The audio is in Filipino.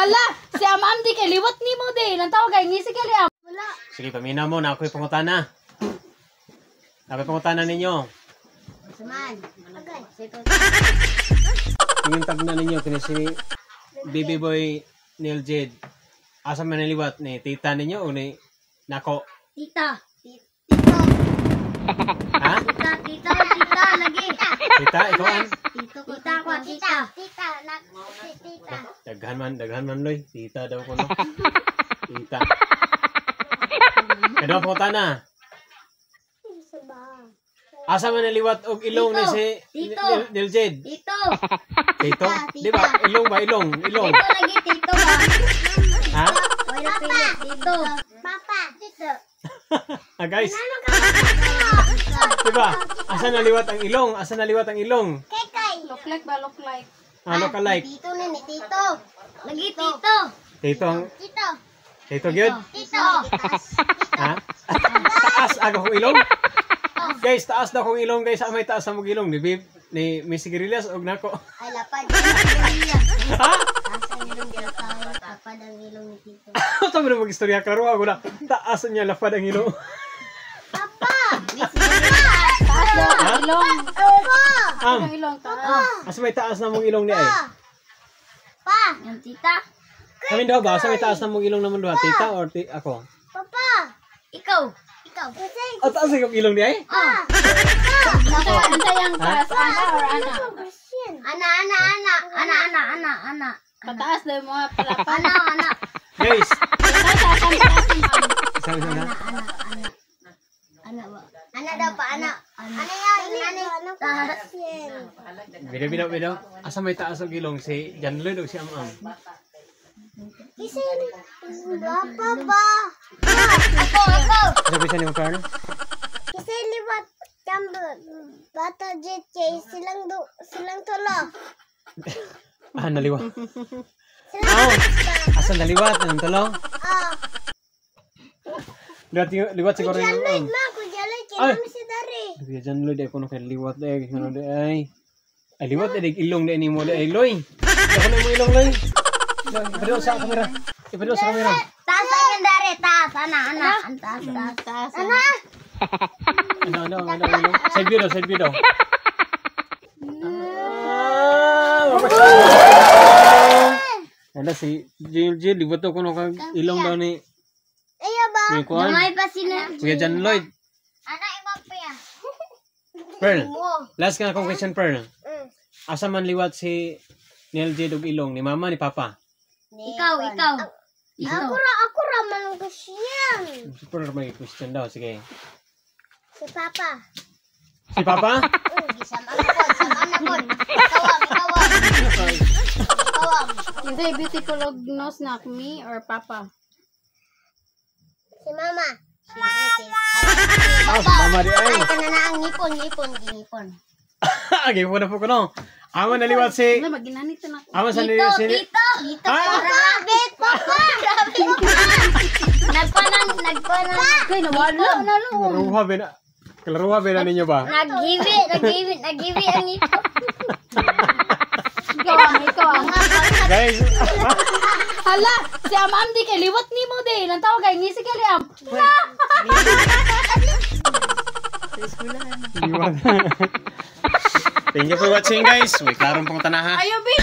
Hala, si Amam di kay liwat ni mo di. Nang tawag kay ngisi kay Liam. Wala. Sige, paminaw mo na ako'y pangutana. Ako'y pangutana ninyo. Saman. Yung tag na ninyo, kini si Baby Boy Neil Jade. Asa man naliwat ni tita ninyo o ni nako? Tita. Ha? Tita, lagi. Tita, ikaw an? Tita ko, tita. Tita. Daghan man loy. Tita daw ko no. Tita. Kaya pangutana. Asa man naliwat og ilong ni si Neil Jade? Tito. Tito? Di ba? Ilong ba? Ilong. Tito lagi, tito ba? Ha? Wala pili, tito. Papa. Tito. Guys. Di ba? Asa naliwat ang ilong? Asa naliwat ang ilong? Kekay. Look like ba? Look like. Ano ka like? Tito na ni tito. Lagi, tito. Tito ang... Tito. Tito gyud? Tito. Ha? Taas aga kong ilong? Guys, taas daw kong ilong guys. May taas na mong ilong ni Miss Guerrillas og nako. Ay, lapad. Ha? Asa ilong ginatawag. Lapad ang ilong ni tito. Ito mo na mag-istorya klaro ako na. Taas niya lapad ang ilong. Papa! Taas daw ang ilong. Am, Ang ilong taas. asa may taas na mong ilong ni ay? Pa! Yung tita. Kami daw ba? Asa may taas na mong ilong naman doon? Tita or ako? Papa! Ikaw. At taas yung ilong ni ay? Nasa yung taas, ana or ana? Ana. Pataas daw mo palapa. Ana. Guys, Taas ang taas ni Ma'am. sabi na. Ana ba? Ana daw pa, ana. Ana yan. Taas yan. Bidaw. Asa may taas ang ilong si John Lloyd o si Am-Am? Kasi, Papa ba? Ako. Sabi sa ni mo Carl? Kasi liwat bata jet kay silang tulo. Naliwat. Asa naliwat? Anong talo? Liwat siguro yung Am-Am. Kujalay, kinami si Dari. Kuya John Lloyd ay kuno kay liwat ay kuno ay. Ay liwat ay ilong na ni mo ay Loy. Ako na mo ilong Loy. Ipadol sa kamera. Taas ang Dari, taas. Ana. Ang taas. Ana. Ano. Side view daw. Ano si Jill, liwat ko no kag ilong daw ni Iya ba? ni Kuan. May pa sila. Kuya John Lloyd. Ana, imam pa yan. Pearl. Last ka na kong question, Pearl. Asa man liwat si Neil Jade og ilong ni mama ni papa? Ikaw. Ako ra man ko siya. Super may question daw, sige. Si Papa. Si papa? Sama na po. Kawam. Hindi, beautiful og nose na me or papa? Si Mama. Si mama di ay. Ay, kana na ang ngipon. Agi mo na po ko no. Amo naliwat si Ano, maginanito na. Amo sa niliwat si Tito. Grabe, Papa. Nagpanang. Kay nawala na lo. Klaruha ba na ninyo ba? Nagiwi ang ngipon. Ikaw ang. Guys, Hala, si Amam di kay liwat ni mo di. Nang tawag kay ngisi kay Liam. liwat. Thank you for watching guys. May klarong pang tanaha. Ayo, bin.